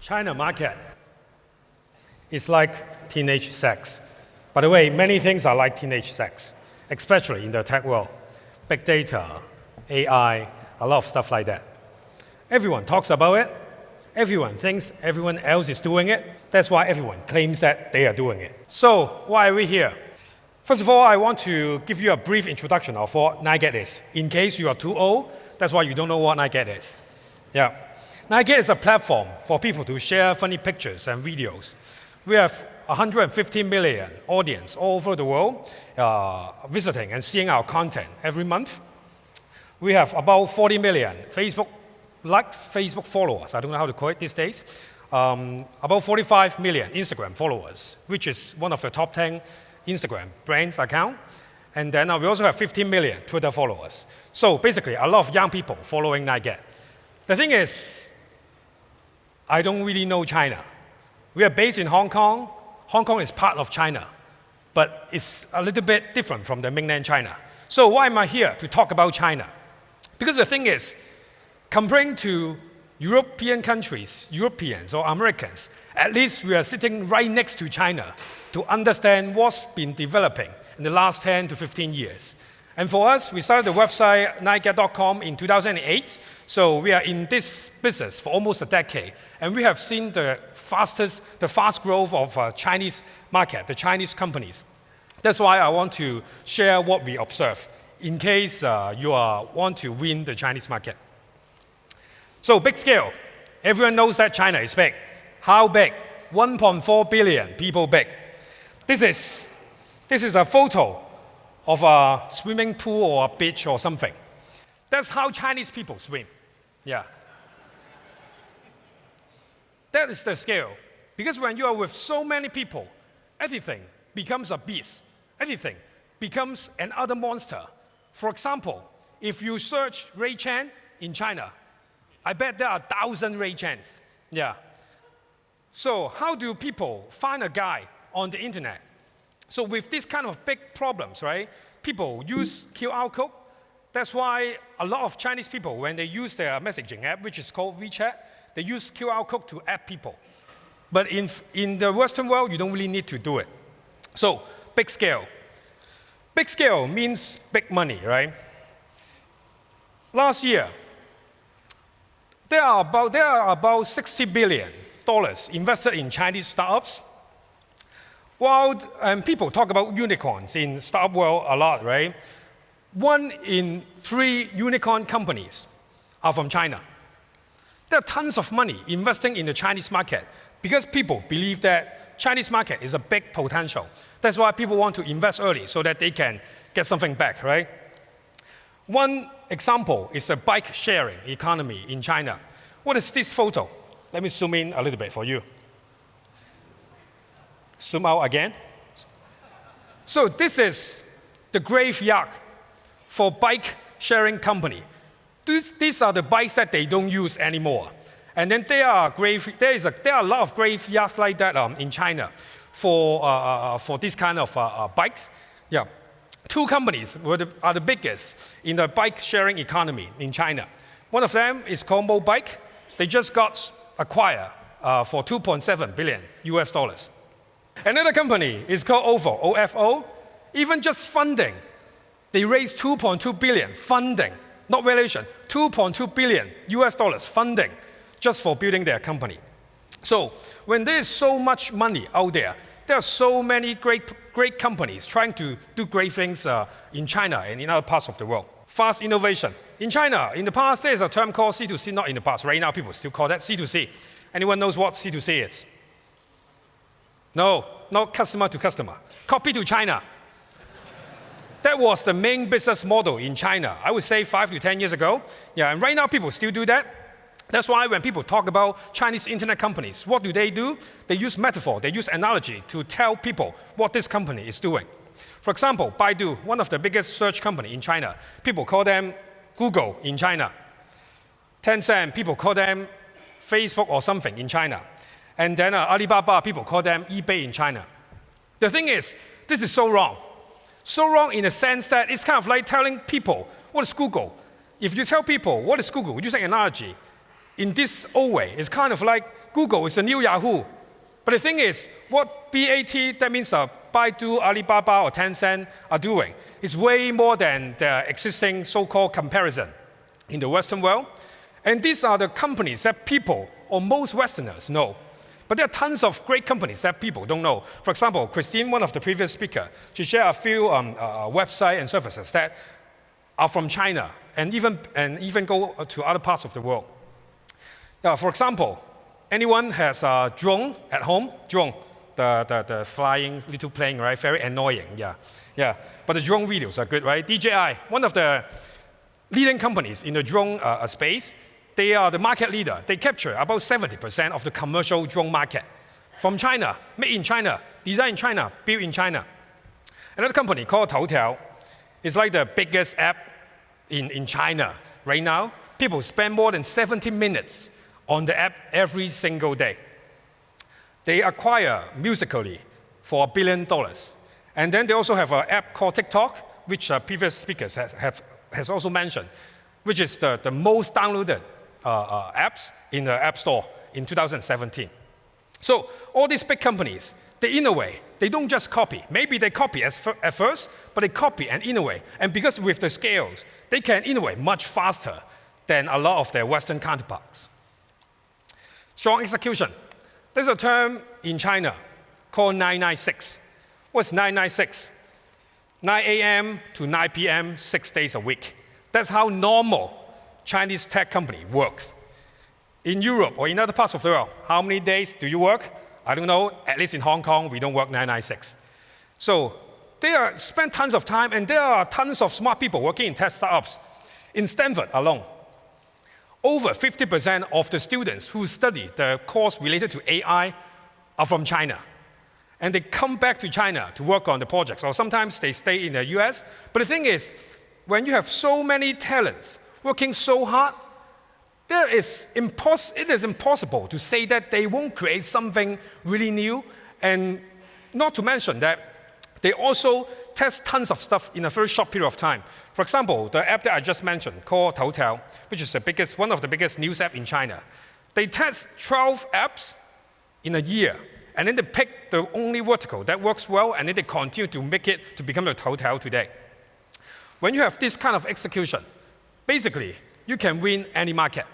China market is like teenage sex. By the way, many things are like teenage sex, especially in the tech world. Big data, AI, a lot of stuff like that. Everyone talks about it. Everyone thinks everyone else is doing it. That's why everyone claims that they are doing it. So why are we here? First of all, I want to give you a brief introduction of what NiGet is. In case you are too old, that's why you don't know what NiGet is. Yeah. NiGet is a platform for people to share funny pictures and videos. We have 150 million audience all over the world visiting and seeing our content every month. We have about 40 million Facebook followers. I don't know how to call it these days. About 45 million Instagram followers, which is one of the top 10 Instagram brands account. And then we also have 15 million Twitter followers. So basically, a lot of young people following NiGet. The thing is, I don't really know China. We are based in Hong Kong. Hong Kong is part of China, but it's a little bit different from the mainland China. So why am I here to talk about China? Because the thing is, comparing to European countries, Europeans or Americans, at least we are sitting right next to China to understand what's been developing in the last 10 to 15 years. And for us, we started the website niget.com in 2008. So we are in this business for almost a decade. And we have seen the fast growth of Chinese market, the Chinese companies. That's why I want to share what we observe in case you want to win the Chinese market. So big scale. Everyone knows that China is big. How big? 1.4 billion people big. This is a photo of a swimming pool or a beach or something. That's how Chinese people swim. Yeah. That is the scale. Because when you are with so many people, everything becomes a beast. Everything becomes another monster. For example, if you search Ray Chan in China, I bet there are 1,000 Ray Chans. Yeah. So how do people find a guy on the internet? So with these kind of big problems, right, people use QR code. That's why a lot of Chinese people, when they use their messaging app, which is called WeChat, they use QR code to add people. But in the Western world, you don't really need to do it. So big scale. Big scale means big money, right? Last year, there are about $60 billion invested in Chinese startups. While people talk about unicorns in startup world a lot, right? 1 in 3 unicorn companies are from China. There are tons of money investing in the Chinese market because people believe that Chinese market is a big potential. That's why people want to invest early so that they can get something back, right? One example is the bike sharing economy in China. What is this photo? Let me zoom in a little bit for you. Zoom out again. So this is the graveyard for bike sharing company. These are the bikes that they don't use anymore. And then there are a lot of graveyards like that in China for this kind of bikes. Yeah. 2 companies are the biggest in the bike sharing economy in China. One of them is called Mobike. They just got acquired for $2.7 billion US dollars. Another company is called OFO, OFO. Even just funding, they raised $2.2 billion funding, not valuation, $2.2 billion US dollars funding just for building their company. So when there is so much money out there are so many great companies trying to do great things in China and in other parts of the world. Fast innovation. In China, in the past, there is a term called C2C, not in the past. Right now, people still call that C2C. Anyone knows what C2C is? No, not customer to customer. Copy to China. That was the main business model in China, I would say 5 to 10 years ago. Yeah, and right now people still do that. That's why when people talk about Chinese internet companies, what do? They use metaphor, they use analogy to tell people what this company is doing. For example, Baidu, one of the biggest search company in China, people call them Google in China. Tencent, people call them Facebook or something in China. And then Alibaba, people call them eBay in China. The thing is, this is so wrong. So wrong in the sense that it's kind of like telling people, what is Google? If you tell people, what is Google, using analogy, in this old way. It's kind of like Google is the new Yahoo. But the thing is, what BAT, that means Baidu, Alibaba, or Tencent are doing is way more than the existing so-called comparison in the Western world. And these are the companies that people, or most Westerners, know. But there are tons of great companies that people don't know. For example, Christine, one of the previous speakers, she shared a few websites and services that are from China and even go to other parts of the world. For example, anyone has a drone at home? Drone, the flying little plane, right? Very annoying, yeah. But the drone videos are good, right? DJI, one of the leading companies in the drone space, they are the market leader. They capture about 70% of the commercial drone market from China, made in China, designed in China, built in China. Another company called Toutiao is like the biggest app in China right now. People spend more than 70 minutes on the app every single day. They acquire Musical.ly for $1 billion. And then they also have an app called TikTok, which previous speakers has also mentioned, which is the most downloaded apps in the App Store in 2017. So all these big companies, they innovate. They don't just copy. Maybe they copy at first, but they copy and innovate. And because with the scales, they can innovate much faster than a lot of their Western counterparts. Strong execution. There's a term in China called 996. What's 996? 9 a.m. to 9 p.m., 6 days a week. That's how normal Chinese tech company works. In Europe or in other parts of the world, how many days do you work? I don't know. At least in Hong Kong, we don't work 996. So they spend tons of time, and there are tons of smart people working in tech startups. In Stanford alone, over 50% of the students who study the course related to AI are from China. And they come back to China to work on the projects, or sometimes they stay in the US. But the thing is, when you have so many talents working so hard, it is impossible to say that they won't create something really new, and not to mention that they also test tons of stuff in a very short period of time. For example, the app that I just mentioned called Toutiao, which is one of the biggest news apps in China. They test 12 apps in a year, and then they pick the only vertical that works well, and then they continue to make it to become the Toutiao today. When you have this kind of execution, basically, you can win any market.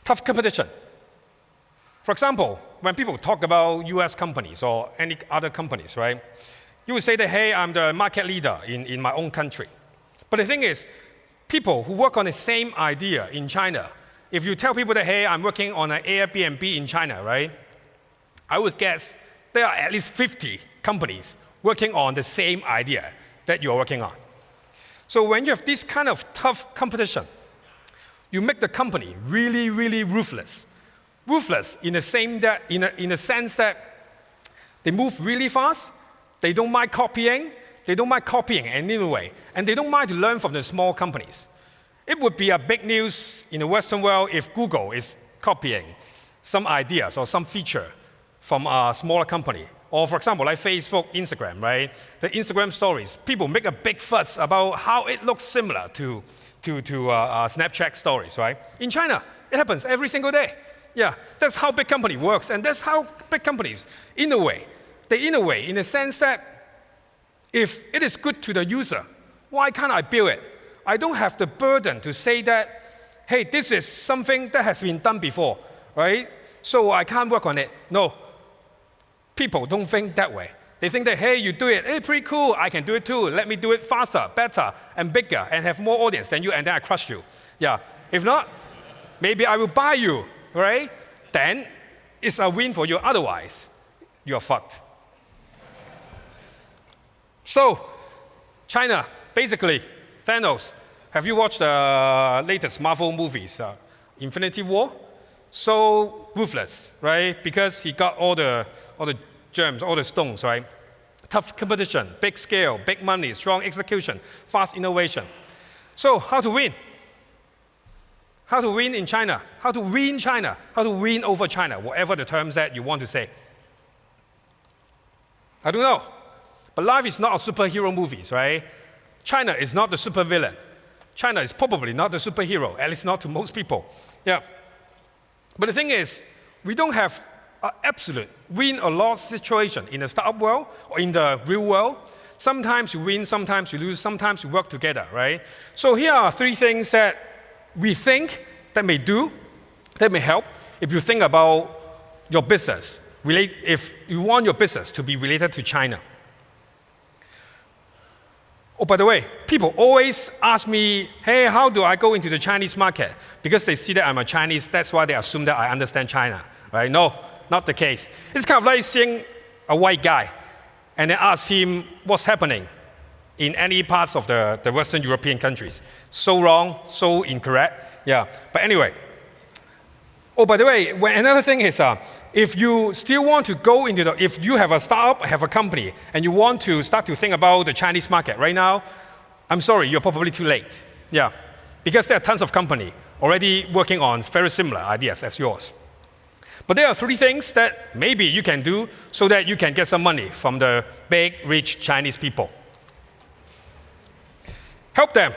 Tough competition. For example, when people talk about US companies or any other companies, right? You would say that, hey, I'm the market leader in my own country. But the thing is, people who work on the same idea in China, if you tell people that, hey, I'm working on an Airbnb in China, right? I would guess there are at least 50 companies working on the same idea that you're working on. So when you have this kind of tough competition, you make the company really, really ruthless. Ruthless in the sense that they move really fast, they don't mind copying in any way, and they don't mind to learn from the small companies. It would be a big news in the Western world if Google is copying some ideas or some feature from a smaller company. Or for example, like Facebook, Instagram, right? The Instagram stories, people make a big fuss about how it looks similar to Snapchat stories, right? In China, it happens every single day. Yeah, that's how big company works, and that's how big companies innovate. They innovate in the sense that if it is good to the user, why can't I build it? I don't have the burden to say that, hey, this is something that has been done before, right? So I can't work on it. No, people don't think that way. They think that, hey, you do it, hey, pretty cool, I can do it too. Let me do it faster, better, and bigger, and have more audience than you, and then I crush you. Yeah, if not, maybe I will buy you, right? Then it's a win for you. Otherwise, you're fucked. So, China, basically, Thanos. Have you watched the latest Marvel movies, Infinity War? So ruthless, right? Because he got all the germs, all the stones, right? Tough competition, big scale, big money, strong execution, fast innovation. So how to win? How to win in China? How to win China? How to win over China? Whatever the terms that you want to say. I don't know. But life is not a superhero movies, right? China is not the supervillain. China is probably not a superhero, at least not to most people. Yeah. But the thing is, we don't have an absolute win or loss situation in the startup world or in the real world. Sometimes you win, sometimes you lose, sometimes you work together, right? So here are 3 things that we think that may help if you think about your business, if you want your business to be related to China. Oh, by the way, people always ask me, hey, how do I go into the Chinese market? Because they see that I'm a Chinese, that's why they assume that I understand China, right? No, not the case. It's kind of like seeing a white guy and then ask him what's happening in any parts of the Western European countries. So wrong, so incorrect. Yeah, but anyway. Oh, by the way, another thing is, if you still want to go into if you have a startup, have a company, and you want to start to think about the Chinese market right now, I'm sorry, you're probably too late. Yeah, because there are tons of companies already working on very similar ideas as yours. But there are 3 things that maybe you can do so that you can get some money from the big, rich Chinese people. Help them.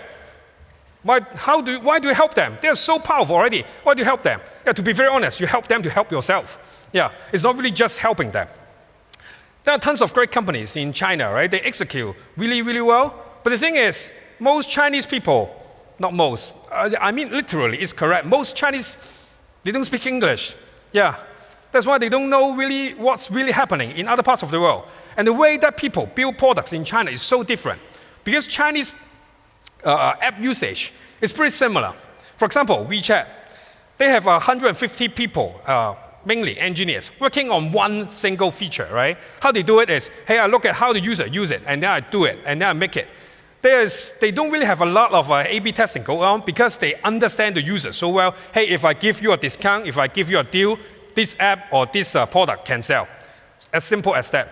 Why do you help them? They're so powerful already. Why do you help them? Yeah, to be very honest, you help them to help yourself. Yeah, it's not really just helping them. There are tons of great companies in China, right? They execute really, really well. But the thing is, most Chinese people, not most, I mean literally, it's correct. Most Chinese, they don't speak English. Yeah, that's why they don't know really what's really happening in other parts of the world. And the way that people build products in China is so different. Because Chinese app usage is pretty similar. For example, WeChat, they have 150 people, mainly engineers, working on one single feature, right? How they do it is, hey, I look at how the user use it, and then I do it, and then I make it. They don't really have a lot of A/B testing going on because they understand the user so well. Hey, if I give you a discount, if I give you a deal, this app or this product can sell. As simple as that.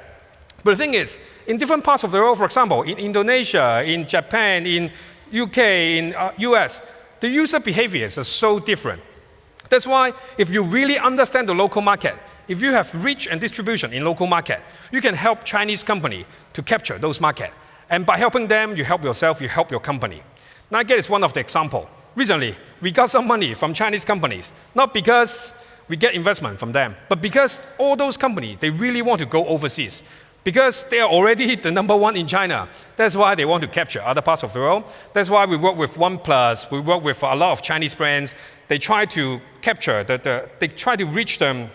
But the thing is, in different parts of the world, for example, in Indonesia, in Japan, in UK, in US, the user behaviors are so different. That's why if you really understand the local market, if you have reach and distribution in local market, you can help Chinese company to capture those markets. And by helping them, you help yourself, you help your company. Nike is one of the examples. Recently, we got some money from Chinese companies, not because we get investment from them, but because all those companies, they really want to go overseas. Because they are already the #1 in China. That's why they want to capture other parts of the world. That's why we work with OnePlus, we work with a lot of Chinese brands. They try to capture, they try to reach the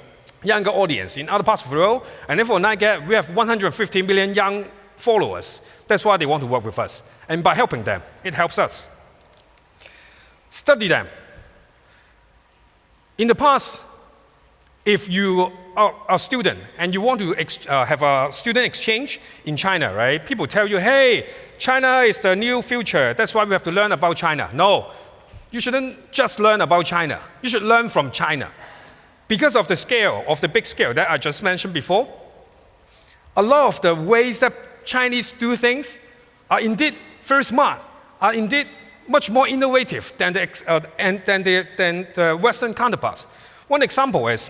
younger audience in other parts of the world. And therefore, Nike, we have 150 million young followers. That's why they want to work with us. And by helping them, it helps us. Study them. In the past, if you are a student and you want to have a student exchange in China, right? People tell you, hey, China is the new future. That's why we have to learn about China. No, you shouldn't just learn about China. You should learn from China. Because of the scale, of the big scale that I just mentioned before, a lot of the ways that Chinese do things are indeed very smart, are indeed much more innovative than the Western counterparts. One example is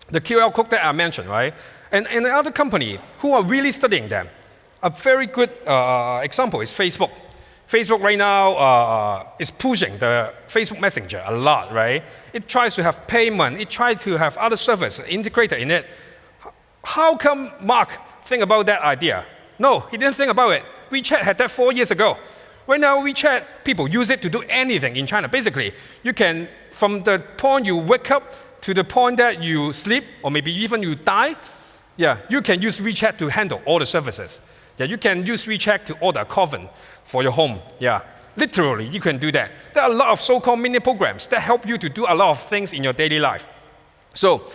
the QR code that I mentioned, right? And another company who are really studying them. A very good example is Facebook. Facebook right now is pushing the Facebook Messenger a lot, right? It tries to have payment. It tries to have other services integrated in it. How come Mark think about that idea? No, he didn't think about it. WeChat had that 4 years ago. Right now, WeChat, people use it to do anything in China. Basically, you can, from the point you wake up to the point that you sleep, or maybe even you die, yeah, you can use WeChat to handle all the services. Yeah, you can use WeChat to order a coffin for your home. Yeah, literally, you can do that. There are a lot of so-called mini programs that help you to do a lot of things in your daily life. So,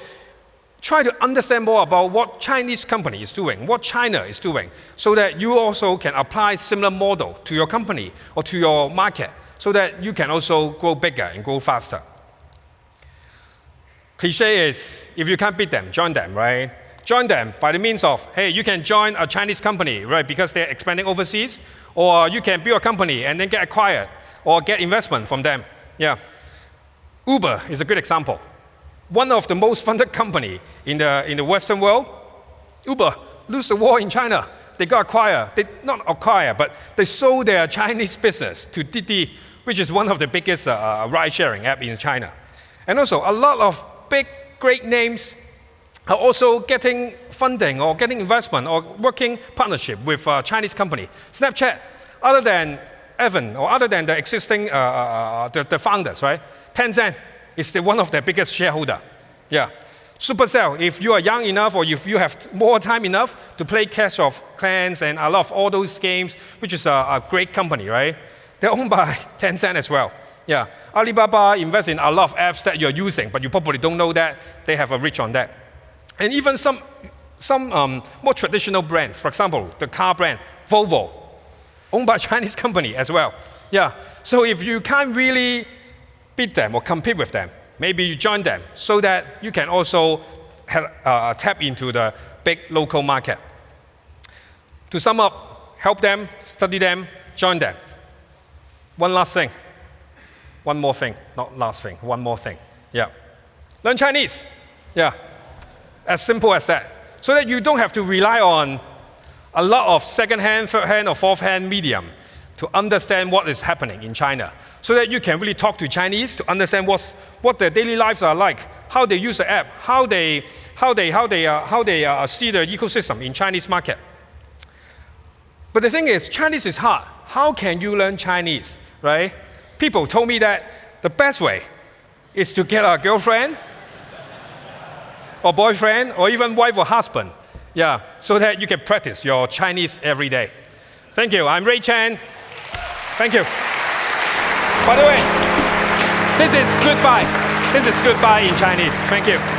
try to understand more about what Chinese company is doing, what China is doing, so that you also can apply similar model to your company or to your market, so that you can also grow bigger and grow faster. Cliche is, if you can't beat them, join them, right? Join them by the means of, hey, you can join a Chinese company, right, because they're expanding overseas, or you can build a company and then get acquired, or get investment from them. Yeah. Uber is a good example. One of the most funded company in the Western world, Uber, lose the war in China. They got acquired. Not acquired, but they sold their Chinese business to Didi, which is one of the biggest ride-sharing app in China. And also, a lot of big, great names are also getting funding or getting investment or working partnership with a Chinese company. Snapchat, other than Evan or other than the existing the founders, right? Tencent is one of their biggest shareholder. Yeah. Supercell, if you are young enough or if you have more time enough to play Clash of Clans and a lot of all those games, which is a great company, right? They're owned by Tencent as well. Yeah. Alibaba invests in a lot of apps that you're using, but you probably don't know that they have a reach on that. And even some more traditional brands, for example, the car brand, Volvo, owned by a Chinese company as well. Yeah. So if you can't really beat them or compete with them, maybe you join them so that you can also tap into the big local market. To sum up, help them, study them, join them. One last thing. One more thing. Not last thing. One more thing. Yeah. Learn Chinese. Yeah. As simple as that. So that you don't have to rely on a lot of second-hand, third-hand, or fourth-hand medium to understand what is happening in China. So that you can really talk to Chinese to understand what their daily lives are like, how they use the app, how they see the ecosystem in Chinese market. But the thing is, Chinese is hard. How can you learn Chinese, right? People told me that the best way is to get a girlfriend or boyfriend or even wife or husband, yeah, so that you can practice your Chinese every day. Thank you. I'm Ray Chan. Thank you. By the way, this is goodbye. This is goodbye in Chinese. Thank you.